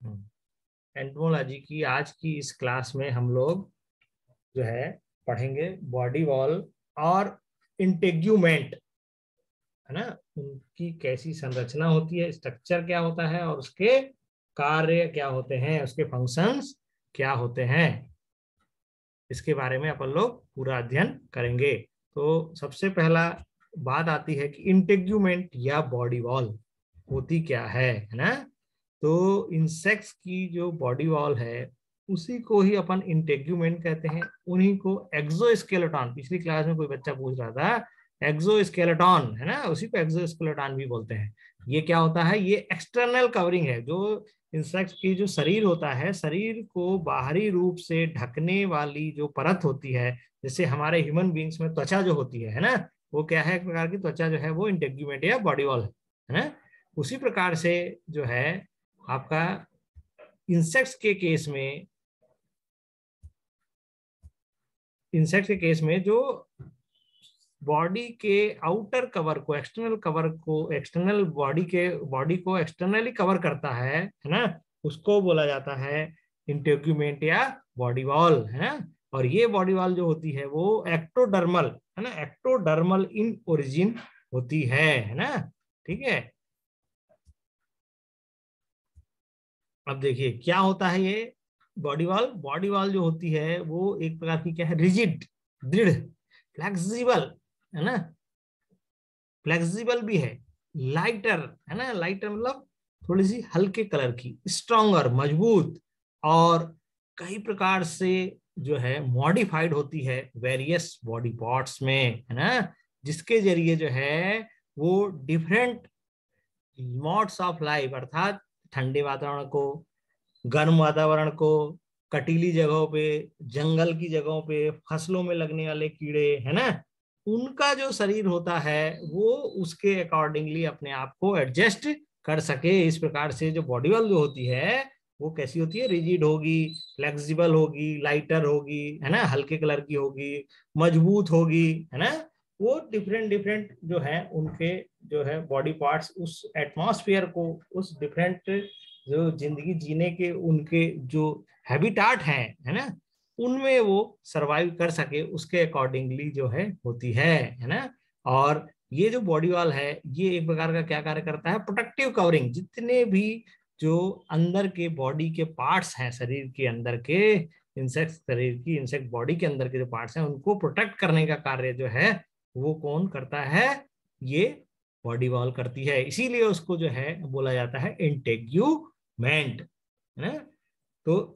Entomology की आज की इस क्लास में हम लोग जो है पढ़ेंगे बॉडी वॉल और इंटेग्यूमेंट, है ना। उनकी कैसी संरचना होती है, स्ट्रक्चर क्या होता है और उसके कार्य क्या होते हैं, उसके फंक्शंस क्या होते हैं, इसके बारे में अपन लोग पूरा अध्ययन करेंगे। तो सबसे पहला बात आती है कि इंटेग्यूमेंट या बॉडी वॉल होती क्या है ना। तो इंसेक्ट्स की जो बॉडी वॉल है उसी को ही अपन इंटेग्यूमेंट कहते हैं। उन्हीं को एक्सोस्केलेटन, पिछली क्लास में कोई बच्चा पूछ रहा था एक्सोस्केलेटन, है ना, उसी को एक्सोस्केलेटन भी बोलते हैं। ये क्या होता है, ये एक्सटर्नल कवरिंग है। जो इंसेक्ट की जो शरीर होता है, शरीर को बाहरी रूप से ढकने वाली जो परत होती है, जैसे हमारे ह्यूमन बींग्स में त्वचा जो होती है ना, वो क्या है, एक प्रकार की त्वचा जो है वो इंटेग्यूमेंट या बॉडी वॉल है ना। उसी प्रकार से जो है आपका इंसेक्ट्स के केस में, इंसेक्ट के केस में जो बॉडी के आउटर कवर को, एक्सटर्नल कवर को, एक्सटर्नल बॉडी को एक्सटर्नली कवर करता है ना, उसको बोला जाता है इंटेग्यूमेंट या बॉडी वॉल, है ना। और ये बॉडी वॉल जो होती है वो एक्टोडर्मल, है ना, एक्टोडर्मल इन ओरिजिन होती है ना। ठीक है, अब देखिए क्या होता है ये बॉडी वॉल। बॉडी वॉल जो होती है वो एक प्रकार की क्या है, रिजिड, दृढ़, फ्लेक्सिबल, है ना, फ्लेक्सिबल भी है, लाइटर, है ना, लाइटर मतलब थोड़ी सी हल्के कलर की, स्ट्रॉन्गर, मजबूत, और कई प्रकार से जो है मॉडिफाइड होती है वेरियस बॉडी पार्ट्स में, है ना, जिसके जरिए जो है वो डिफरेंट मोड्स ऑफ लाइफ, अर्थात ठंडे वातावरण को, गर्म वातावरण को, कटीली जगहों पे, जंगल की जगहों पे, फसलों में लगने वाले कीड़े, है ना, उनका जो शरीर होता है वो उसके अकॉर्डिंगली अपने आप को एडजस्ट कर सके। इस प्रकार से जो बॉडी वॉल जो होती है वो कैसी होती है, रिजिड होगी, फ्लेक्सिबल होगी, लाइटर होगी, है ना, हल्के कलर की होगी, मजबूत होगी, है ना। वो डिफरेंट डिफरेंट जो है उनके जो है बॉडी पार्ट्स उस एटमॉस्फेयर को, उस डिफरेंट जो जिंदगी जीने के उनके जो हैबिटाट हैं, है ना, उनमें वो सरवाइव कर सके, उसके अकॉर्डिंगली जो है होती है ना। और ये जो बॉडी वॉल है ये एक प्रकार का क्या कार्य करता है, प्रोटेक्टिव कवरिंग, जितने भी जो अंदर के बॉडी के पार्ट्स हैं, शरीर के अंदर के, इंसेक्ट शरीर की, इंसेक्ट बॉडी के अंदर के जो पार्ट्स हैं उनको प्रोटेक्ट करने का कार्य जो है वो कौन करता है, ये बॉडी वॉल करती है। इसीलिए उसको जो है बोला जाता है इंटेग्यूमेंट, है ना। तो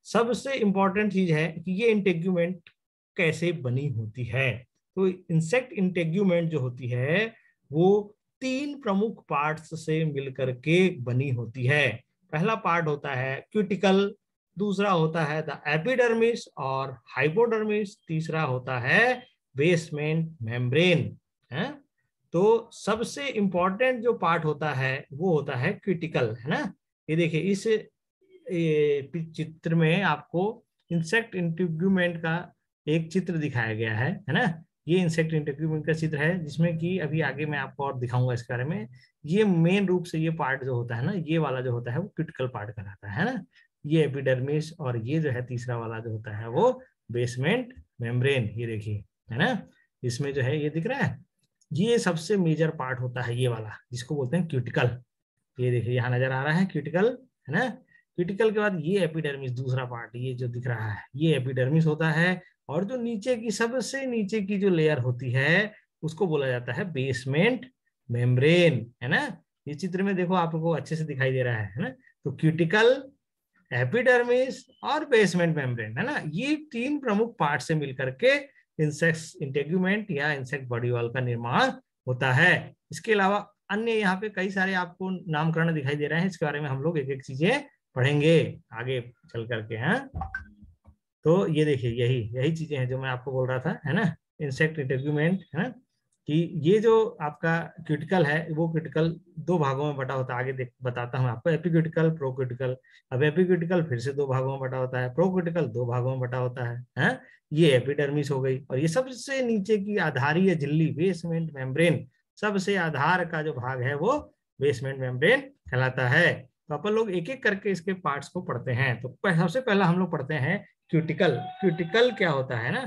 सबसे इंपॉर्टेंट चीज है कि ये इंटेग्यूमेंट कैसे बनी होती है। तो इंसेक्ट इंटेग्यूमेंट जो होती है वो तीन प्रमुख पार्ट्स से मिलकर के बनी होती है। पहला पार्ट होता है क्यूटिकल, दूसरा होता है द एपिडर्मिस और हाइपोडर्मिस, तीसरा होता है बेसमेंट मेम्ब्रेन, है। तो सबसे इंपॉर्टेंट जो पार्ट होता है वो होता है क्यूटिकल, है ना। ये देखिए इस चित्र में आपको इंसेक्ट इंटेग्यूमेंट का एक चित्र दिखाया गया है ना। ये इंसेक्ट इंटेग्यूमेंट का चित्र है जिसमें कि अभी आगे मैं आपको और दिखाऊंगा इसके बारे में। ये मेन रूप से ये पार्ट जो होता है ना, ये वाला जो होता है वो क्रिटिकल पार्ट कहलाता है ना, ये एपिडर्मिस, और ये जो है तीसरा वाला जो होता है वो बेसमेंट मेम्ब्रेन। ये देखिए, है ना, इसमें जो है ये दिख रहा है, ये सबसे मेजर पार्ट होता है ये वाला, जिसको बोलते हैं क्यूटिकल। ये देखिए यहाँ नजर आ रहा है क्यूटिकल, है ना। क्यूटिकल के बाद ये एपिडर्मिस, दूसरा पार्ट ये जो दिख रहा है ये एपिडर्मिस होता है। और जो नीचे की, सबसे नीचे की जो लेयर होती है उसको बोला जाता है बेसमेंट मेम्ब्रेन, है ना। इस चित्र में देखो आपको अच्छे से दिखाई दे रहा है ना। तो क्यूटिकल, एपिडर्मिस और बेसमेंट मेम्ब्रेन, है ना, ये तीन प्रमुख पार्ट से मिलकर के इंसेक्ट इंटेग्यूमेंट या इंसेक्ट बॉडी वॉल का निर्माण होता है। इसके अलावा अन्य यहाँ पे कई सारे आपको नामकरण दिखाई दे रहे हैं, इसके बारे में हम लोग एक एक चीजें पढ़ेंगे आगे चल करके, हैं। तो ये देखिए यही यही चीजें हैं जो मैं आपको बोल रहा था, है ना, इंसेक्ट इंटेग्यूमेंट, है ना, कि ये जो आपका क्यूटिकल है वो क्यूटिकल दो भागों में बटा होता है। आगे बताता हूँ आपको, एपिक्यूटिकल, प्रोक्यूटिकल। अब एपिक्यूटिकल फिर से दो भागों में बटा होता है, प्रोक्यूटिकल दो भागों में बटा होता है। ये एपिडर्मिस हो गई, और ये सबसे नीचे की आधारीय झिल्ली बेसमेंट मेम्ब्रेन, सबसे आधार का जो भाग है वो बेसमेंट मेम्ब्रेन कहलाता है। तो अपन लोग एक एक करके इसके पार्ट्स को पढ़ते हैं। तो सबसे पहला हम लोग पढ़ते हैं क्यूटिकल। क्यूटिकल क्या होता है ना,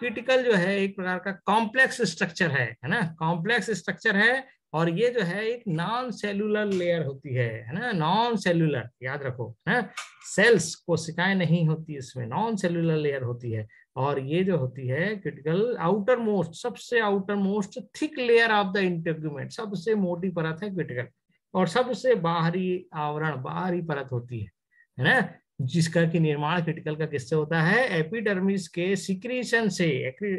क्यूटिकल जो है एक प्रकार का कॉम्प्लेक्स स्ट्रक्चर है ना, कॉम्प्लेक्स स्ट्रक्चर है। और ये जो है एक नॉन सेलुलर लेयर होती है ना, नॉन सेलुलर, याद रखो है, सेल्स कोशिकाएं नहीं होती इसमें, नॉन सेलुलर लेयर होती है। और ये जो होती है क्यूटिकल आउटर मोस्ट, सबसे outer most thick layer of the integument, सबसे मोटी परत है क्यूटिकल। और सबसे बाहरी आवरण, बाहरी परत होती है ना, जिसका की निर्माण क्यूटिकल का किससे होता है, एपिडर्मिस के सिक्रीशन से।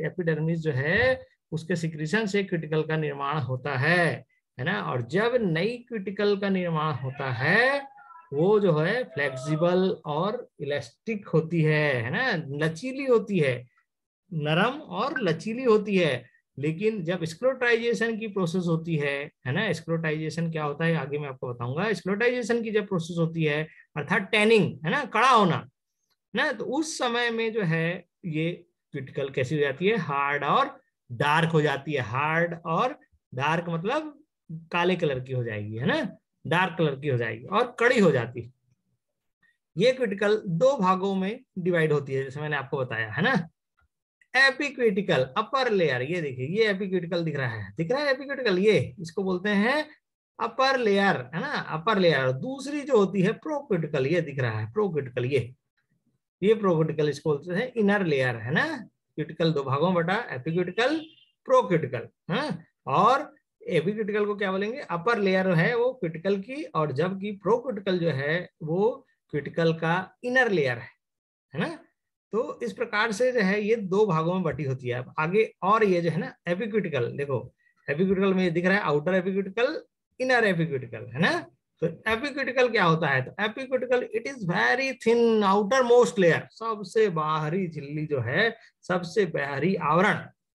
एपिडर्मिस जो है उसके सिक्रीशन से क्यूटिकल का निर्माण होता है ना। और जब नई क्यूटिकल का निर्माण होता है वो जो है फ्लेक्सिबल और इलास्टिक होती है ना, लचीली होती है, नरम और लचीली होती है। लेकिन जब स्क्लेरोटाइजेशन की प्रोसेस होती है ना, स्क्लेरोटाइजेशन क्या होता है आगे मैं आपको बताऊंगा। स्क्लेरोटाइजेशन की जब प्रोसेस होती है अर्थात टैनिंग है ना, कड़ा होना ना, तो उस समय में जो है ये क्यूटिकल कैसी हो जाती है, हार्ड और डार्क हो जाती है। हार्ड और डार्क मतलब काले कलर की हो जाएगी है ना, डार्क कलर की हो जाएगी और कड़ी हो जाती है। ये क्यूटिकल दो भागों में डिवाइड होती है जैसे मैंने आपको बताया है ना। एपिक्यूटिकल अपर लेयर, ये देखिए ये एपिक्यूटिकल दिख रहा है, दिख रहा है एपिक्यूटिकल, ये इसको बोलते हैं अपर लेयर है ना, अपर लेयर। दूसरी जो होती है प्रोक्यूटिकल, ये दिख रहा है प्रोक्यूटिकल, ये प्रोक्यूटिकल इसको बोलते हैं इनर लेयर है ना। क्यूटिकल दो भागों में बटा, एपिक्यूटिकल प्रोक्यूटिकल है। और एपिक्यूटिकल को क्या बोलेंगे, अपर लेयर है वो क्यूटिकल की, और जबकि प्रोक्यूटिकल जो है वो क्यूटिकल का इनर लेयर है ना। तो इस प्रकार से जो है ये दो भागों में बटी होती है। अब आगे और ये जो है ना एपिक्यूटिकल, देखो एपिक्यूटिकल में दिख रहा है आउटर एपिक्यूटिकल, इनर एपिक्यूटिकल है ना। तो एपिक्यूटिकल क्या होता है, तो epicuticle it is very thin outermost layer, सबसे बाहरी झिल्ली जो है, सबसे बाहरी आवरण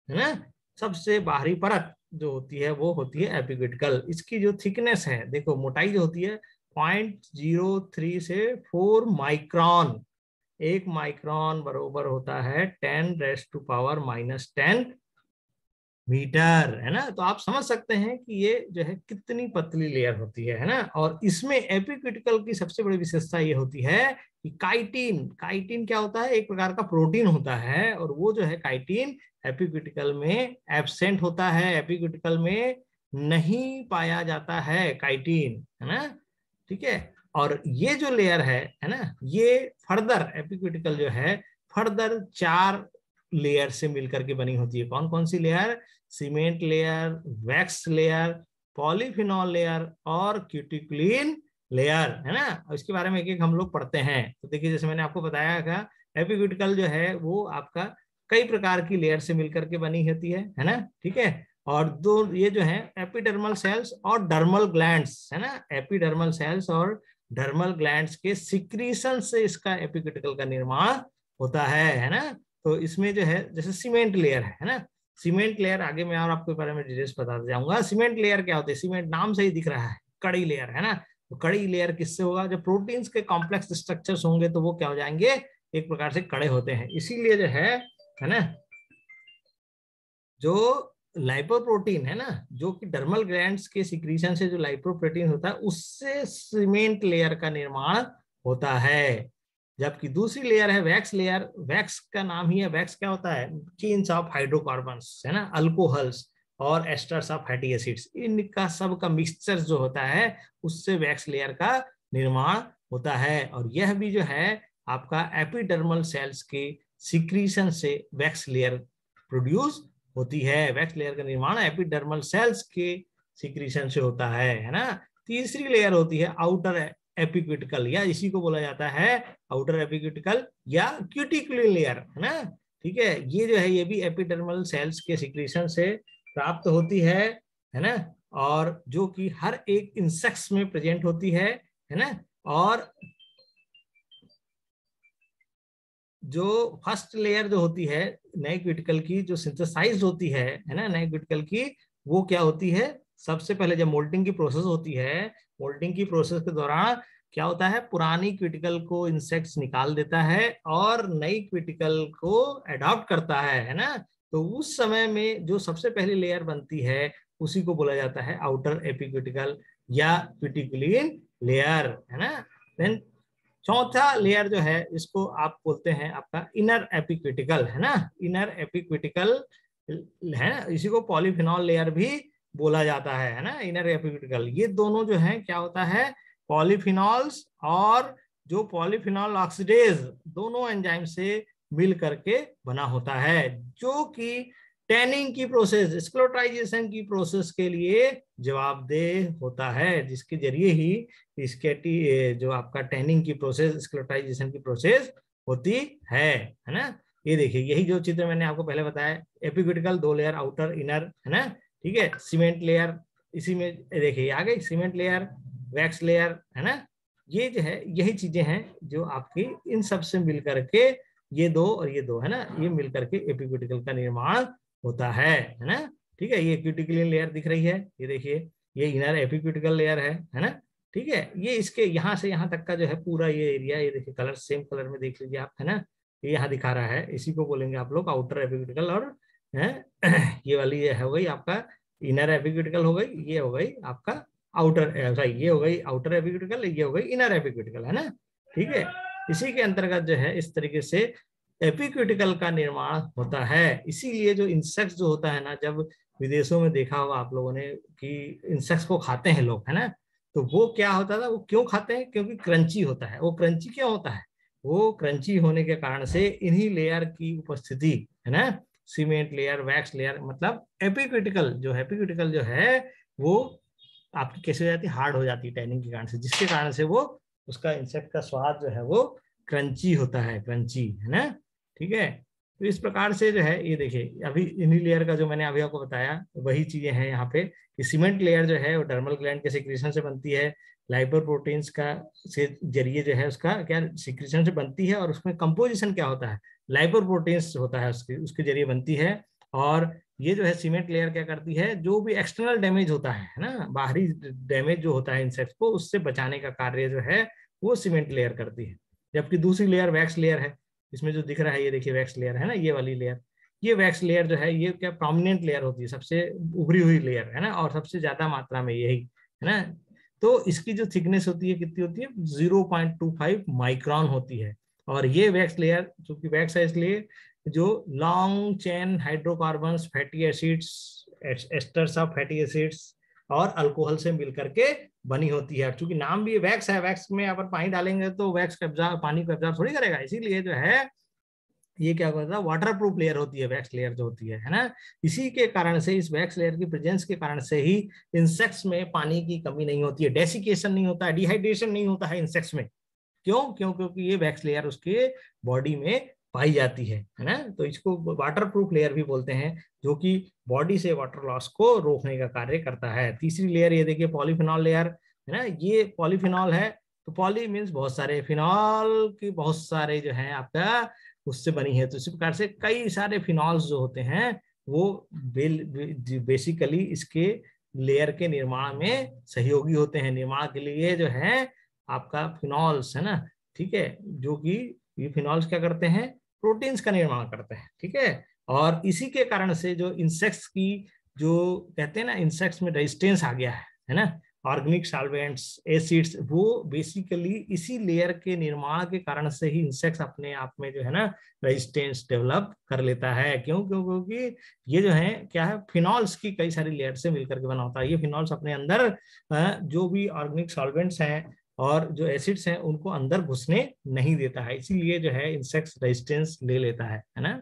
है ना, सबसे बाहरी परत जो होती है वो होती है एपिक्यूटिकल। इसकी जो थिकनेस है देखो, मोटाई जो होती है 0.03 से 4 माइक्रोन, 1 माइक्रोन बरोबर होता है 10⁻⁻10 मीटर है ना। तो आप समझ सकते हैं कि ये जो है कितनी पतली लेयर होती है ना। और इसमें एपिक्यूटिकल की सबसे बड़ी विशेषता ये होती है कि काइटिन, काइटिन क्या होता है, एक प्रकार का प्रोटीन होता है, और वो जो है काइटिन एपिक्यूटिकल में एब्सेंट होता है, एपिक्यूटिकल में नहीं पाया जाता है काइटिन है ना, ठीक है। और ये जो लेयर है ना, ये फर्दर एपिक्यूटिकल जो है फर्दर 4 लेयर से मिलकर के बनी होती है। कौन कौन सी layer, cement layer, wax layer, polyphenol layer और क्यूटिकुलिन लेयर है ना। इसके बारे में एक एक हम लोग पढ़ते हैं। तो देखिए जैसे मैंने आपको बताया था एपिक्यूटिकल जो है वो आपका कई प्रकार की लेयर से मिलकर के बनी होती है ना, ठीक है। और दो ये जो है एपिडर्मल सेल्स और डर्मल ग्लैंड्स है ना, एपिडर्मल सेल्स और डर्मल ग्लैंड्स के सिक्रीशन से इसका एपिक्यूटिकल का निर्माण होता है ना। तो इसमें जो है जैसे सीमेंट लेयर है ना, सीमेंट लेयर आगे मैं और आपके बारे में डिटेल्स बताते जाऊंगा। सीमेंट लेयर क्या होता है, सीमेंट नाम से ही दिख रहा है कड़ी लेयर है ना। तो कड़ी लेयर किससे होगा, जब प्रोटीन्स के कॉम्प्लेक्स स्ट्रक्चर्स होंगे तो वो क्या हो जाएंगे, एक प्रकार से कड़े होते हैं। इसीलिए जो है ना, जो लाइपोप्रोटीन है ना, जो कि डर्मल ग्लैंड्स के सिक्रीशन से जो लाइपोप्रोटीन होता है उससे सीमेंट लेयर का निर्माण होता है। जबकि दूसरी लेयर है वैक्स लेयर, वैक्स का नाम ही है, वैक्स क्या होता है, चेन्स ऑफ हाइड्रोकार्बन्स है ना, अल्कोहल्स और एस्टर्स ऑफ फैटी एसिड्स, इनका सब का मिक्सचर जो होता है उससे वैक्स लेयर का निर्माण होता है। और यह भी जो है आपका एपिडर्मल सेल्स के सिक्रीशन से वैक्स लेयर प्रोड्यूस होती है। वैक्स लेयर का निर्माण एपिडर्मल सेल्स के सिक्रीशन से होता है ना। तीसरी लेयर होती है आउटर एपिक्यूटिकल, या इसी को बोला जाता है आउटर एपिक्यूटिकल या क्यूटिकुलिन लेयर है ना, ठीक है। ये जो है ये भी एपिडर्मल सेल्स के सिक्रीशन से प्राप्त होती है ना, और जो कि हर एक इंसेक्ट्स में प्रेजेंट होती है ना। और जो फर्स्ट लेयर जो होती है नए क्यूटिकल की, जो सिंथेसाइज होती है ना नए क्यूटिकल की, वो क्या होती है, सबसे पहले जब मोल्टिंग की प्रोसेस होती है, मोल्टिंग की प्रोसेस के दौरान क्या होता है, पुरानी क्यूटिकल को इंसेक्ट्स निकाल देता है और नई क्यूटिकल को अडॉप्ट करता है ना। तो उस समय में जो सबसे पहली लेयर बनती है उसी को बोला जाता है आउटर एपिक्यूटिकल या क्यूटिकुलिन लेयर, है ना। देन चौथा लेयर जो है इसको आप बोलते हैं आपका इनर एपिक्यूटिकल, है ना, इनर एपिक्यूटिकल, है ना, इसी को पॉलीफिनॉल लेयर भी बोला जाता है ना, इनर एपिक्यूटिकल। ये दोनों जो है क्या होता है, पॉलीफिनॉल्स और जो पॉलीफिनॉल ऑक्सीडेज दोनों एंजाइम से मिल करके बना होता है, जो कि टैनिंग की प्रोसेस, स्क्लेरोटाइजेशन की प्रोसेस के लिए जवाबदेह होता है, जिसके जरिए ही इसके जो आपका टैनिंग की प्रोसेस, स्क्लेरोटाइजेशन की प्रोसेस होती है ना। ये देखिए, यही जो चित्र मैंने आपको पहले बताया, एपिक्यूटिकल 2 लेयर, आउटर इनर, है ना, ठीक है। सीमेंट लेयर, इसी में देखिए आ गई सीमेंट लेयर, वैक्स लेयर, है ना। ये जो है यही चीजें हैं जो आपकी इन सब से मिल करके, ये दो और ये दो, है ना, ये मिल करके एपिक्यूटिकल का निर्माण होता है ना। ठीक है, ये क्यूटिकल लेयर दिख रही है, ये देखिए, ये इनर एपिक्यूटिकल लेयर है ना। ठीक है, ये इसके यहाँ से यहाँ तक का जो है पूरा ये एरिया, ये देखिए कलर सेम कलर में देख लीजिए आप, है ना, ये यहाँ दिखा रहा है, इसी को बोलेंगे आप लोग आउटर एपिक्यूटिकल। और ये वाली ये हो गई आपका इनर एपिक्यूटिकल, हो गई ये, हो गई आपका आउटर, सॉरी ये हो गई आउटर एपिक्यूटिकल, ये हो गई इनर एपिक्यूटिकल, है ना। ठीक है, इसी के अंतर्गत जो है इस तरीके से एपिक्यूटिकल का निर्माण होता है। इसीलिए जो इंसेक्ट्स जो होता है ना, जब विदेशों में देखा होगा आप लोगों ने कि इंसेक्ट्स को खाते हैं लोग, है ना, तो वो क्या होता था, वो क्यों खाते हैं, क्योंकि क्रंची होता है। वो क्रंची क्यों होता है, वो क्रंची होने के कारण से इन्हीं लेयर की उपस्थिति, है ना, सीमेंट लेयर, वैक्स लेयर, मतलब एपिक्यूटिकल जो है, एपिक्यूटिकल जो है वो आपकी कैसे हो जाती है, हार्ड हो जाती है टैनिंग के कारण से, जिसके कारण से वो उसका इंसेक्ट का स्वाद जो है वो क्रंची होता है, क्रंची, है ना। ठीक है, तो इस प्रकार से जो है ये देखिए, अभी इन्हीं लेयर का जो मैंने अभी आपको बताया वही चीजें हैं यहाँ पे, कि सीमेंट लेयर जो है वो डर्मल ग्लैंड के सिक्रीशन से बनती है, लाइपोप्रोटीन्स का से जरिए जो है उसका क्या सिक्रीशन से बनती है, और उसमें कंपोजिशन क्या होता है, लाइपोप्रोटीन्स होता है उसके जरिए बनती है। और ये जो है सीमेंट लेयर क्या करती है, जो भी एक्सटर्नल डैमेज होता है ना, बाहरी डैमेज जो होता है इंसेक्ट को, उससे बचाने का कार्य जो है वो सीमेंट लेयर करती है। जबकि दूसरी लेयर वैक्स लेयर है, इसमें जो दिख रहा है ये देखिए वैक्स लेयर, है ना, ये वाली लेयर, ये वैक्स लेयर जो है ये क्या प्रोमिनेंट लेयर होती है, सबसे उभरी हुई लेयर, है ना, और सबसे ज्यादा मात्रा में यही, है ना। तो इसकी जो थिकनेस होती है कितनी होती है, 0.25 माइक्रोन होती है। और ये वैक्स लेयर, चूंकि वैक्स है इसलिए जो long chain hydrocarbons, fatty acids, asters of fatty acids और अल्कोहल से मिलकर के बनी होती है। क्योंकि नाम भी वैक्स है, वैक्स में अगर पानी डालेंगे तो वैक्स पानी को एब्जॉर्ब थोड़ी करेगा, इसीलिए जो है ये क्या होता है, वाटर प्रूफ लेयर होती है वैक्स लेयर जो होती है ना। इसी के कारण से, इस वैक्स लेयर की प्रेजेंस के कारण से ही इंसेक्ट्स में पानी की कमी नहीं होती है, डेसिकेशन नहीं होता है, डिहाइड्रेशन नहीं होता है इंसेक्ट्स में। क्यों क्यों क्योंकि ये वैक्स लेयर उसके बॉडी में पाई जाती है ना। तो इसको वाटर प्रूफ लेयर भी बोलते हैं, जो कि बॉडी से वाटर लॉस को रोकने का कार्य करता है। तीसरी लेयर ये देखिए पॉलीफिनॉल लेयर, है ना, ये पॉलीफिनॉल है। तो पॉली मीन्स बहुत सारे, फिनॉल की बहुत सारे जो है आपका उससे बनी है। तो इसी प्रकार से कई सारे फिनॉल्स जो होते हैं वो बेसिकली इसके लेयर के निर्माण में सहयोगी होते हैं। निर्माण के लिए जो है आपका फिनॉल्स, है ना, ठीक है, जो कि ये फिनॉल्स क्या करते हैं, प्रोटीन्स का निर्माण करते हैं। ठीक है, और इसी के कारण से जो इंसेक्ट्स की, जो कहते हैं ना इंसेक्ट्स में रेजिस्टेंस आ गया है ना, ऑर्गेनिक सॉल्वेंट्स, एसिड्स, वो बेसिकली इसी लेयर के निर्माण के कारण से ही इंसेक्ट्स अपने आप में जो है ना रेजिस्टेंस डेवलप कर लेता है। क्यों क्यों क्योंकि ये जो है क्या है, फिनॉल्स की कई सारी लेयर से मिलकर के बना होता है। ये फिनॉल्स अपने अंदर जो भी ऑर्गेनिक सॉल्वेंट्स हैं और जो एसिड्स हैं उनको अंदर घुसने नहीं देता है, इसीलिए जो है इंसेक्ट्स रेजिस्टेंस ले लेता है ना।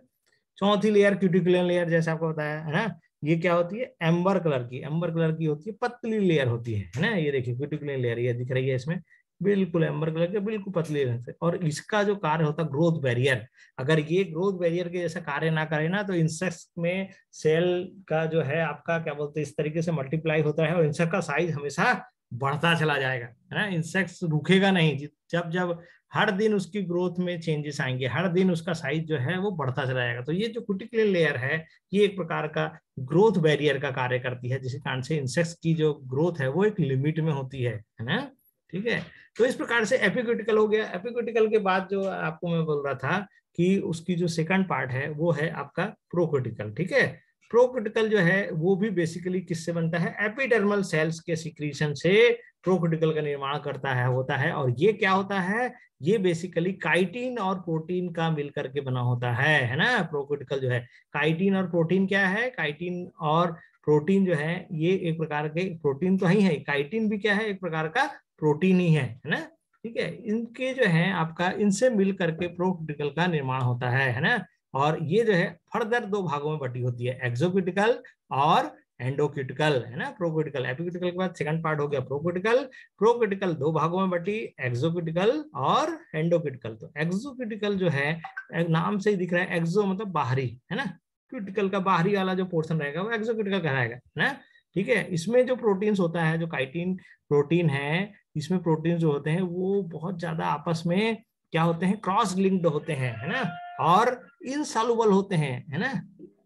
चौथी लेयर क्यूटिकुलर लेयर, जैसे आपको बताया है ना, ये क्या होती है, एम्बर कलर की, एम्बर कलर की होती है, पतली लेयर होती है ना। ये देखिए क्यूटिकुलर लेयर ये दिख रही है इसमें, बिल्कुल एम्बर कलर के, बिल्कुल पतली लेयर से। और इसका जो कार्य होता है ग्रोथ बैरियर, अगर ये ग्रोथ बैरियर के जैसा कार्य ना करे ना, तो इंसेक्ट्स में सेल का जो है आपका क्या बोलते हैं इस तरीके से मल्टीप्लाई होता है, और इंसेक्ट का साइज हमेशा बढ़ता चला जाएगा, है ना। इंसेक्ट्स रुकेगा नहीं, जब जब हर दिन उसकी ग्रोथ में चेंजेस आएंगे, हर दिन उसका साइज जो है वो बढ़ता चला जाएगा। तो ये जो क्यूटिकुलर लेयर है ये एक प्रकार का ग्रोथ बैरियर का कार्य करती है, जिसके कारण से इंसेक्ट्स की जो ग्रोथ है वो एक लिमिट में होती है ना। ठीक है, तो इस प्रकार से एपिक्यूटिकल हो गया। एपिक्यूटिकल के बाद जो आपको मैं बोल रहा था कि उसकी जो सेकंड पार्ट है वो है आपका प्रोक्यूटिकल। ठीक है, प्रोक्यूटिकल जो है वो भी बेसिकली किससे बनता है, एपिडर्मल सेल्स के सिक्रीशन से प्रोक्यूटिकल का निर्माण करता है होता है। और ये क्या होता है, ये बेसिकली काइटिन और प्रोटीन का मिलकर के बना होता है ना। प्रोक्यूटिकल जो है, काइटिन और प्रोटीन क्या है, काइटिन और प्रोटीन जो है ये एक प्रकार के प्रोटीन तो ही है, काइटिन भी क्या है, एक प्रकार का प्रोटीन ही है ना। ठीक है, इनके जो है आपका इनसे मिल करके प्रोक्यूटिकल का निर्माण होता है ना। और ये जो है फर्दर दो भागों में बटी होती है, एक्सोक्यूटिकल और एंडोक्यूटिकल है ना। प्रोक्यूटिकल, एपिक्यूटिकल के बाद सेकंड पार्ट हो गया प्रोक्यूटिकल। प्रोक्यूटिकल दो भागों में बटी, एक्सोक्यूटिकल और एंडोक्यूटिकल। तो एक्सोक्यूटिकल जो है नाम से ही दिख रहा है, एक्सो मतलब बाहरी है ना, क्यूटिकल का बाहरी वाला जो पोर्शन रहेगा वो एक्सोक्यूटिकल कहलाएगा ना। ठीक है, इसमें जो प्रोटीन्स होता है, जो काइटिन प्रोटीन है, इसमें प्रोटीन जो होते हैं वो बहुत ज्यादा आपस में क्या होते हैं, क्रॉस लिंक्ड होते हैं है ना, और इनसॉल्युबल होते हैं है ना।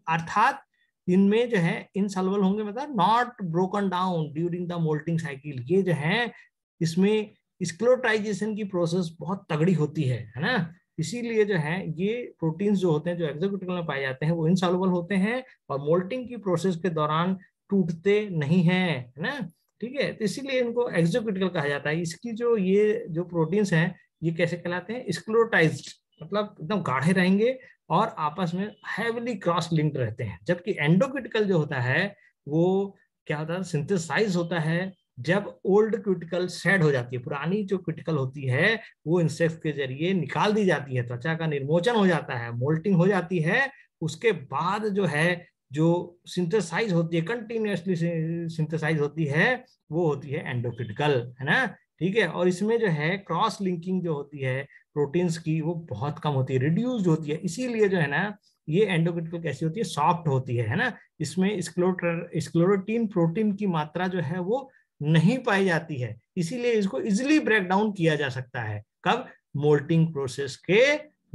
अर्थात इनमें जो है इनसॉल्युबल होंगे मतलब not broken down during the moulting cycle. ये जो है इसमें स्क्लेरोटाइजेशन की प्रोसेस बहुत तगड़ी होती है ना। इसीलिए जो है ये प्रोटीन्स जो होते हैं जो एक्सोक्यूटिकल में पाए जाते हैं वो इनसॉल्युबल होते हैं और मोल्टिंग की प्रोसेस के दौरान टूटते नहीं है ना। ठीक है, तो इसीलिए इनको एक्सोक्यूटिकल कहा जाता है। इसकी जो ये जो प्रोटीन्स हैं ये कैसे कहलाते हैं, स्क्लेरोटाइज्ड, मतलब एकदम गाढ़े रहेंगे और आपस में हैवीली क्रॉस लिंक्ड रहते हैं। जबकि एंडोक्यूटिकल जो होता है वो क्या होता है, सिंथेसाइज होता है जब ओल्ड क्यूटिकल शेड हो जाती है, पुरानी जो क्यूटिकल होती है वो इंसेक्ट के जरिए निकाल दी जाती है, त्वचा का निर्मोचन हो जाता है, मोल्टिंग हो जाती है। उसके बाद जो है जो सिंथेसाइज होती है, कंटिन्यूअसली सिंथेसाइज होती है, वो होती है एंडोक्यूटिकल है ना। ठीक है, और इसमें जो है क्रॉस लिंकिंग जो होती है प्रोटीन्स की वो बहुत कम होती है, रिड्यूस्ड होती है। इसीलिए जो है ना ये एंडोक्यूटिकल कैसी होती है, सॉफ्ट होती है ना। इसमें स्क्लेरोटीन प्रोटीन की मात्रा जो है वो नहीं पाई जाती है, इसीलिए इसको इजिली ब्रेक डाउन किया जा सकता है। कब, मोल्टिंग प्रोसेस के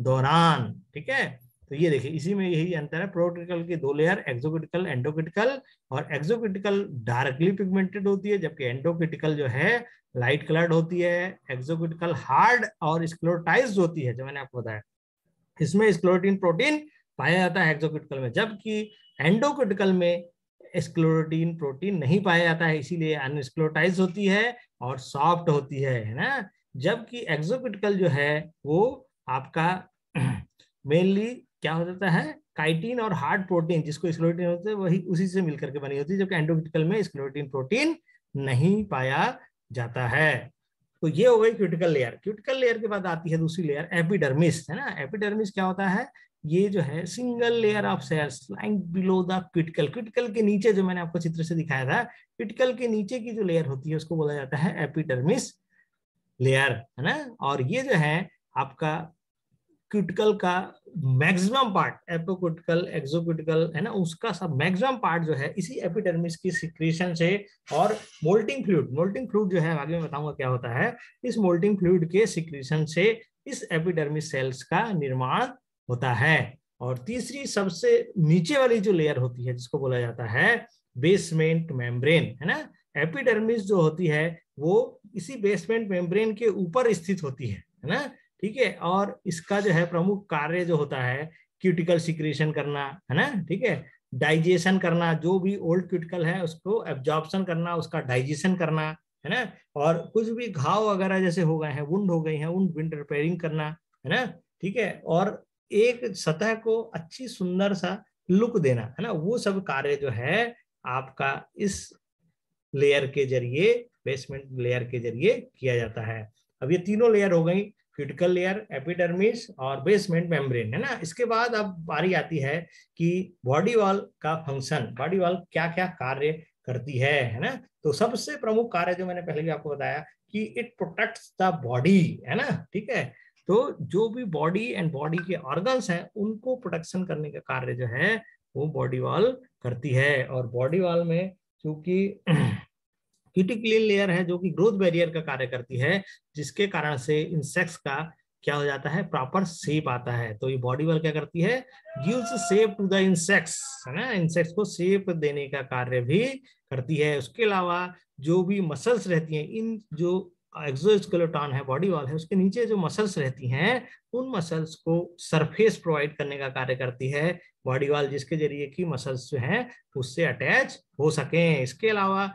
दौरान। ठीक है, तो ये देखिए इसी में यही अंतर है, प्रोक्यूटिकल के दो लेयर, एक्सोक्यूटिकल एंडोक्यूटिकल। और एक्सोक्यूटिकल डार्कली पिगमेंटेड होती है जबकि एंडोक्यूटिकल जो है लाइट कलर्ड होती है। एक्सोक्यूटिकल हार्ड और स्क्लेरोटाइज्ड होती है जो मैंने आपको बताया, इसमें स्क्लेरोटीन प्रोटीन पाया जाता है एक्सोक्यूटिकल में, जबकि एंडोक्यूटिकल में स्क्लेरोटीन प्रोटीन नहीं पाया जाता है, इसीलिए अनस्क्लेरोटाइज होती है और सॉफ्ट होती है ना। जबकि एक्सोक्यूटिकल जो है वो आपका मेनली क्या हो जाता है, काइटिन और हार्ड प्रोटीन जिसको स्क्लेरोटीन होते हैं वही उसी से मिलकर के बनी होती है, जबकि एंडोक्यूटिकल में स्क्लेरोटीन प्रोटीन नहीं पाया जाता है। तो ये हो गई क्यूटिकल लेयर। क्यूटिकल लेयर के बाद आती है दूसरी लेयर एपिडर्मिस है ना। एपिडर्मिस क्या होता है, ये जो है single layer of cells lying below the cuticle. Cuticle के नीचे जो मैंने आपको चित्र से दिखाया था, क्यूटिकल के नीचे की जो लेयर होती है उसको बोला जाता है एपिडर्मिस लेयर है ना। और ये जो है आपका क्यूटिकल का मैक्सिमम पार्ट, एपोक्यूटिकल एक्सोक्यूटिकल है ना, उसका सब मैक्सिमम पार्ट जो है इसी एपिडर्मिस की सिक्रीशन से और मोल्टिंग फ्लूइड जो है आगे मैं बताऊंगा क्या होता है, इस मोल्टिंग फ्लूइड के सिक्रीशन से इस एपिडर्मिस सेल्स का निर्माण होता है। और तीसरी सबसे नीचे वाली जो लेयर होती है जिसको बोला जाता है बेसमेंट मेम्ब्रेन है ना। एपिडर्मिस जो होती है वो इसी बेसमेंट मेम्ब्रेन के ऊपर स्थित होती है ना। ठीक है, और इसका जो है प्रमुख कार्य जो होता है क्यूटिकल सिक्रेशन करना है ना। ठीक है, डाइजेशन करना, जो भी ओल्ड क्यूटिकल है उसको एब्जॉर्प्शन करना, उसका डाइजेशन करना है ना। और कुछ भी घाव वगैरह जैसे हो गए हैं, वुंड हो गई है, वुंड रिपेयरिंग करना है ना। ठीक है, और एक सतह को अच्छी सुंदर सा लुक देना है ना, वो सब कार्य जो है आपका इस लेयर के जरिए, बेसमेंट लेयर के जरिए किया जाता है। अब ये तीनों लेयर हो गई, क्यूटिकल लेयर, एपिडर्मिस और बेसमेंट मेम्ब्रेन है ना। इसके बाद अब बारी आती है कि बॉडी वॉल का फंक्शन, बॉडी वॉल क्या क्या कार्य करती है ना। तो सबसे प्रमुख कार्य जो मैंने पहले भी आपको बताया कि इट प्रोटेक्ट्स द बॉडी है ना। ठीक है, तो जो भी बॉडी एंड बॉडी के ऑर्गन्स हैं उनको प्रोटेक्शन करने का कार्य जो है वो बॉडी वॉल करती है। और बॉडी वॉल में चूंकि क्यूटिक्लिन लेयर है जो कि ग्रोथ बैरियर का कार्य करती है, जिसके कारण से इंसेक्ट्स का क्या हो जाता है, प्रॉपर शेप आता है। तो ये बॉडी वॉल क्या करती है, gives shape to the insects है ना, इंसेक्ट्स को शेप देने का कार्य भी करती है। उसके अलावा जो भी मसल्स रहती हैं, इन जो एक्सोस्केलेटन है, बॉडी वॉल है, उसके नीचे जो मसल्स रहती हैं उन मसल्स को सरफेस प्रोवाइड करने का कार्य करती है बॉडी वॉल, जिसके जरिए कि मसल्स जो है उससे अटैच हो सकें। इसके अलावा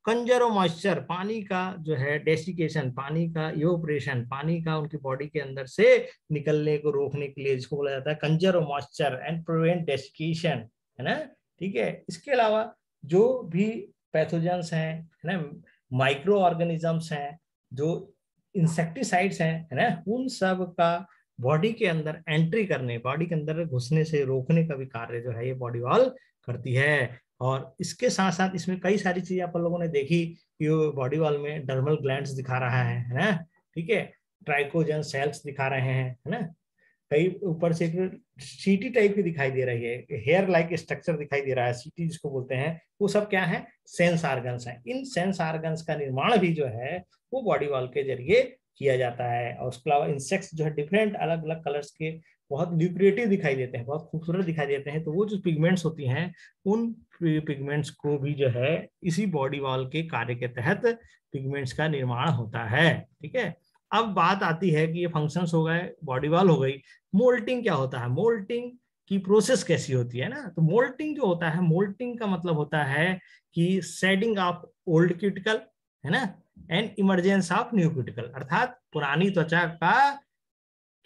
कंजर्व मॉइस्चर, पानी का जो है डेसिकेशन, पानी का इवोपरेशन, पानी का उनकी बॉडी के अंदर से निकलने को रोकने के लिए, जिसको बोला जाता है conserve moisture and prevent desiccation, है ना। ठीक है, इसके अलावा जो भी पैथोजेंस हैं, है ना, माइक्रो ऑर्गेनिजम्स हैं, जो इंसेक्टिसाइड्स हैं, है ना, उन सब का बॉडी के अंदर एंट्री करने, बॉडी के अंदर घुसने से रोकने का भी कार्य जो है ये बॉडी वॉल करती है। और इसके साथ साथ इसमें कई सारी चीजें आप लोगों ने देखी कि बॉडी वॉल में डर्मल ग्लैंड्स दिखा रहा है ना, ठीक है, ट्राइकोजन सेल्स दिखा रहे हैं, है ना, कई ऊपर से सीटी टाइप की दिखाई दे रही है, हेयर लाइक स्ट्रक्चर दिखाई दे रहा है, सीटी जिसको बोलते हैं, वो सब क्या है, सेंस ऑर्गन्स हैं। इन सेंस ऑर्गन्स का निर्माण भी जो है वो बॉडी वॉल के जरिए किया जाता है। और उसके अलावा इंसेक्ट्स जो है डिफरेंट अलग अलग कलर्स के बहुत ल्यूक्रेटिव दिखाई देते हैं, बहुत खूबसूरत दिखाई देते हैं, तो वो जो पिगमेंट्स होती हैं उन पिगमेंट्स को भी जो है इसी बॉडी वॉल के कार्य के तहत पिगमेंट्स का निर्माण होता है। ठीक है, अब बात आती है कि ये फंक्शंस हो गए, बॉडी वॉल हो गई, मोल्टिंग क्या होता है, मोल्टिंग की प्रोसेस कैसी होती है ना। तो मोल्टिंग जो होता है, मोल्टिंग का मतलब होता है कि शेडिंग ऑफ ओल्ड क्यूटिकल, है ना, and emergence of new cuticle, अर्थात पुरानी त्वचा का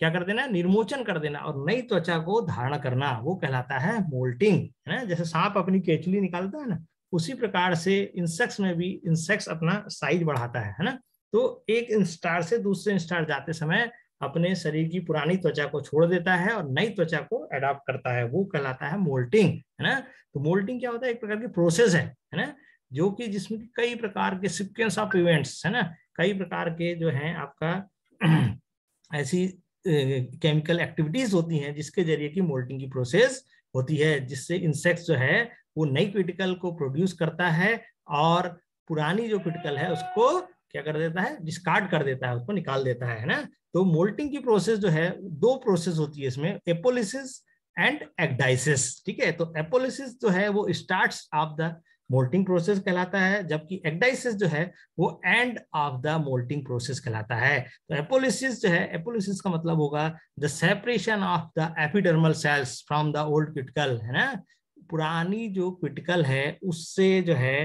क्या कर देना, निर्मोचन कर देना और नई त्वचा को धारण करना, वो कहलाता है मोल्टिंग, है ना। जैसे सांप अपनी केचुली निकालता है ना, उसी प्रकार से इंसेक्ट्स में भी इंसेक्ट्स अपना साइज बढ़ाता है ना। तो एक इंस्टार से दूसरे इंस्टार जाते समय अपने शरीर की पुरानी त्वचा को छोड़ देता है और नई त्वचा को अडॉप्ट करता है, वो कहलाता है मोल्टिंग, है ना। तो मोल्टिंग क्या होता है, एक प्रकार की प्रोसेस है ना, जो कि जिसमें कई प्रकार के सीक्वेंस ऑफ इवेंट्स, है ना, कई प्रकार के जो है आपका ऐसी केमिकल एक्टिविटीज होती हैं जिसके जरिए की मोल्टिंग की प्रोसेस होती है, जिससे इंसेक्ट्स जो है वो नई क्यूटिकल को प्रोड्यूस करता है और पुरानी जो क्यूटिकल है उसको क्या कर देता है, डिस्कार्ड कर देता है, उसको निकाल देता है ना। तो मोल्टिंग की प्रोसेस जो है, दो प्रोसेस होती है इसमें, एपोलिसिस एंड एक्डाइसिस। ठीक है, तो एपोलिसिस जो है वो starts off the moulting process कहलाता है, जबकि एक्डाइसिस जो है वो end of the moulting process कहलाता है। तो एपोलिसिस जो है, एपोलिसिस का मतलब होगा the separation of the epidermal cells from the old cuticle, है ना, पुरानी जो क्यूटिकल है उससे जो है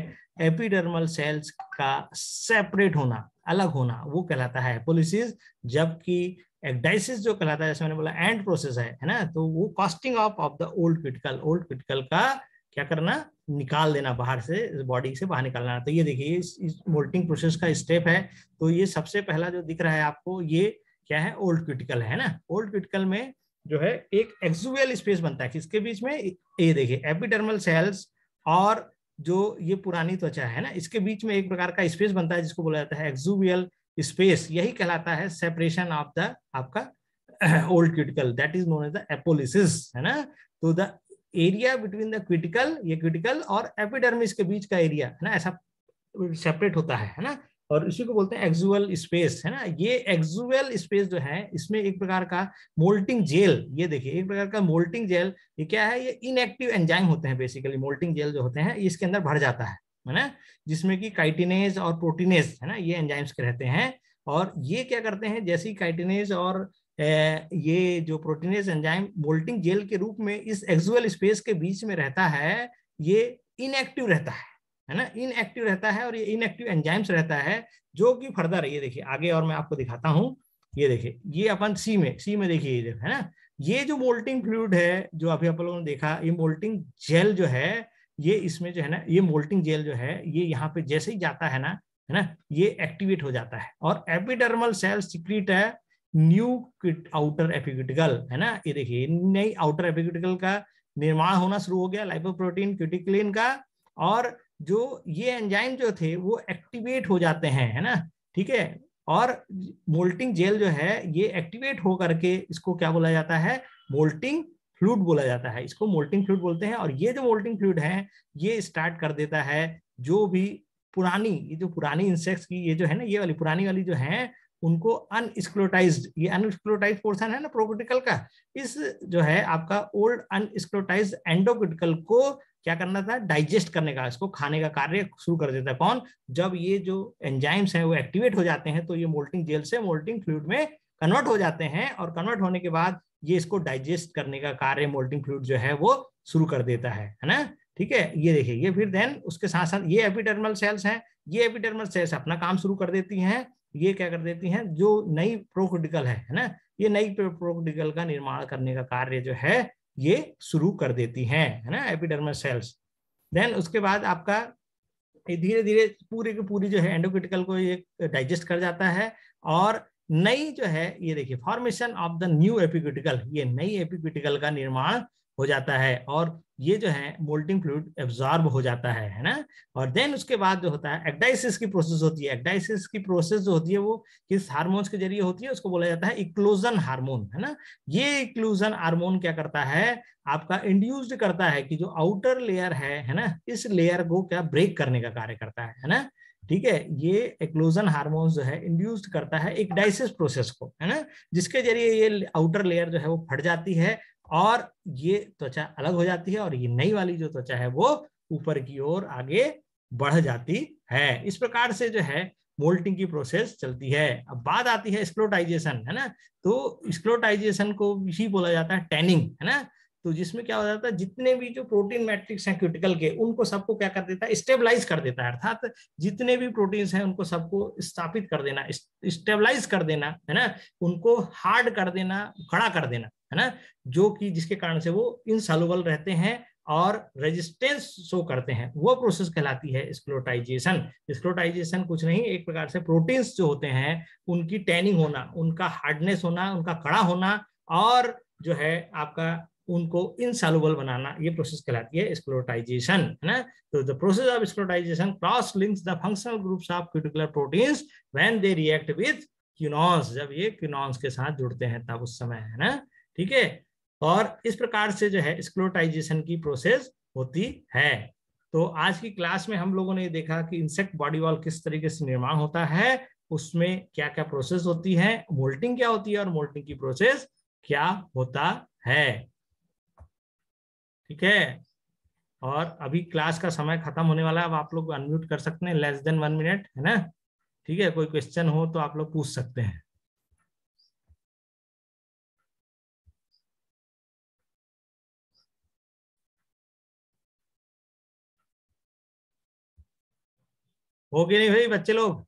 एपिडर्मल सेल्स का सेपरेट होना, अलग होना, वो कहलाता है एपोलिसिस। जबकि एक्डाइसिस जो कहलाता है, जैसे मैंने बोला एंड प्रोसेस है ना, तो वो casting of the old cuticle, old cuticle का क्या करना, निकाल देना, बाहर से बॉडी से बाहर निकालना। तो ये देखिए इस मोल्टिंग प्रोसेस का स्टेप है। तो ये सबसे पहला जो दिख रहा है आपको, ये क्या है, ओल्ड क्यूटिकल है ना। ओल्ड क्यूटिकल में जो है एक एक्सुवियल स्पेस बनता है, किसके बीच में, ये देखिए एपिडर्मल सेल्स और जो ये पुरानी त्वचा है ना, इसके बीच में एक प्रकार का स्पेस बनता है जिसको बोला जाता है एक्सुवियल स्पेस, यही कहलाता है सेपरेशन ऑफ द आपका old cuticle, that is known as the apolysis, है ना। तो the area between the cuticle, ये क्यूटिकल और एपिडर्मिस के बीच का एरिया है ना, ऐसा सेपरेट होता है ना, और इसी को बोलते हैं एक्सुअल स्पेस, है ना। ये एक्सुअल स्पेस जो है इसमें एक प्रकार का मोल्टिंग जेल, ये देखिए एक प्रकार का मोल्टिंग जेल, ये क्या है, ये इनएक्टिव एंजाइम होते हैं बेसिकली, मोल्टिंग जेल जो होते हैं इसके अंदर भर जाता है ना, जिसमें कि काइटिनेज और प्रोटीनेज, है ना, ये एंजाइम्स के रहते हैं। और ये क्या करते हैं, जैसे ही काइटिनेज और ये जो प्रोटीनेज एंजाइम मोल्टिंग जेल के रूप में इस एक्सुअल स्पेस के बीच में रहता है, ये इनएक्टिव रहता है ना, इनएक्टिव रहता है, और ये इनएक्टिव एंजाइम्स रहता है जो कि फर्दर, ये देखिए आगे और मैं आपको दिखाता हूँ, ये देखिए ये अपन सी में देखिए, ये है ना, ये जो मोल्टिंग फ्लूइड है जो अभी आप लोगों ने देखा, ये मोल्टिंग जेल जो है, ये इसमें जो है ना, ये मोल्टिंग जेल जो है ये यहाँ पे जैसे ही जाता है ना, ये एक्टिवेट हो जाता है और एपिडर्मल सेल सिक्रीट है न्यू आउटर एपिक्यूटिकल, है ना। ये देखिए नई आउटर एपिक्यूटिकल का निर्माण होना शुरू हो गया, लाइपोप्रोटीन क्यूटिकलिन का, और जो ये एंजाइम जो थे वो एक्टिवेट हो जाते हैं, है ना, ठीक है। और मोल्टिंग जेल जो है ये एक्टिवेट हो करके इसको क्या बोला जाता है, मोल्टिंग फ्लूइड बोला जाता है, इसको मोल्टिंग फ्लूइड बोलते हैं। और ये जो मोल्टिंग फ्लूइड है ये स्टार्ट कर देता है जो भी पुरानी, ये जो पुरानी इंसेक्ट्स की ये जो है ना, ये वाली पुरानी वाली जो है उनको अनस्क्लोटाइज्ड, ये अनस्क्लोटाइज्ड पोर्शन है ना प्रोक्यूटिकल का, इस जो है आपका ओल्ड अनस्क्लोटाइज्ड एंडोक्यूटिकल को क्या करना था, डाइजेस्ट करने का, इसको खाने का कार्य शुरू कर देता है। कौन, जब ये जो एंजाइम्स हैं वो एक्टिवेट हो जाते हैं तो ये मोल्टिंग जेल से मोल्टिंग फ्लूइड में कन्वर्ट हो जाते हैं, और कन्वर्ट होने के बाद ये इसको डाइजेस्ट करने का कार्य मोल्टिंग फ्लूइड जो है वो शुरू कर देता है ना। ठीक है, ये देखिए, ये फिर देन उसके साथ साथ ये एपिडर्मल सेल्स हैं, ये एपिडर्मल सेल्स अपना काम शुरू कर देती हैं। ये क्या कर देती हैं, जो नई प्रोकोर्टिकल है ना, ये नई प्रोकोर्टिकल का निर्माण करने का कार्य जो है ये शुरू कर देती हैं, है ना, एपिडर्मल सेल्स। देन उसके बाद आपका धीरे धीरे पूरी की पूरी जो है एंडोक्रिटिकल को ये डाइजेस्ट कर जाता है, और नई जो है ये देखिए फॉर्मेशन ऑफ द न्यू एपिक्यूटिकल, ये नई एपिक्यूटिकल का निर्माण हो जाता है, और ये जो है मोल्टिंग फ्लूइड एब्जॉर्ब हो जाता है ना। और देन उसके बाद जो होता है एक्डाइसिस की प्रोसेस होती है। एक्डाइसिस की प्रोसेस जो होती है वो किस हार्मोन्स के जरिए होती है, उसको बोला जाता है इक्लूजन हार्मोन, है ना। ये इक्लूजन हार्मोन क्या करता है, आपका इंड्यूस्ड करता है कि जो आउटर लेयर है ना, इस लेयर को क्या ब्रेक करने का कार्य करता है ना। ठीक है, ये एक्लूजन हार्मोन जो है इंड्यूस्ड करता है एक डाइसिस प्रोसेस को, है ना, जिसके जरिए ये आउटर लेयर जो है वो फट जाती है, और ये त्वचा अलग हो जाती है, और ये नई वाली जो त्वचा है वो ऊपर की ओर आगे बढ़ जाती है। इस प्रकार से जो है मोल्टिंग की प्रोसेस चलती है। अब बात आती है स्क्लेरोटाइजेशन, है ना। तो स्क्लेरोटाइजेशन को ही बोला जाता है टैनिंग, है ना। तो जिसमें क्या हो जाता है, जितने भी जो प्रोटीन मैट्रिक्स हैं क्यूटिकल के, उनको सबको क्या कर देता है, स्टेबलाइज कर देता है, अर्थात जितने भी प्रोटीन्स हैं उनको सबको स्थापित कर देना, स्टेबलाइज कर देना, है ना, उनको हार्ड कर देना, खड़ा कर देना, है ना, जो कि जिसके कारण से वो इनसॉल्युबल रहते हैं और रेजिस्टेंस शो करते हैं, वो प्रोसेस कहलाती है स्क्लेरोटाइजेशन। स्क्लेरोटाइजेशन कुछ नहीं, एक प्रकार से प्रोटीन्स जो होते हैं उनकी टैनिंग होना, उनका हार्डनेस होना, उनका कड़ा होना, और जो है आपका उनको इनसॉल्युबल बनाना, ये प्रोसेस कहलाती है स्क्लेरोटाइजेशन, है ना। तो the process of sclerotization cross links the functional groups of cuticular proteins when they react with quinones, जब ये क्यूनॉन्स के साथ जुड़ते हैं तब उस समय, है ना। ठीक है, और इस प्रकार से जो है स्क्लेरोटाइजेशन की प्रोसेस होती है। तो आज की क्लास में हम लोगों ने देखा कि इंसेक्ट बॉडी वॉल किस तरीके से निर्माण होता है, उसमें क्या क्या प्रोसेस होती है, मोल्टिंग क्या होती है, और मोल्टिंग की प्रोसेस क्या होता है। ठीक है, और अभी क्लास का समय खत्म होने वाला है, अब आप लोग अनम्यूट कर सकते हैं, लेस देन 1 मिनट, है ना। ठीक है, कोई क्वेश्चन हो तो आप लोग पूछ सकते हैं। हो गया नहीं भाई बच्चे लोग?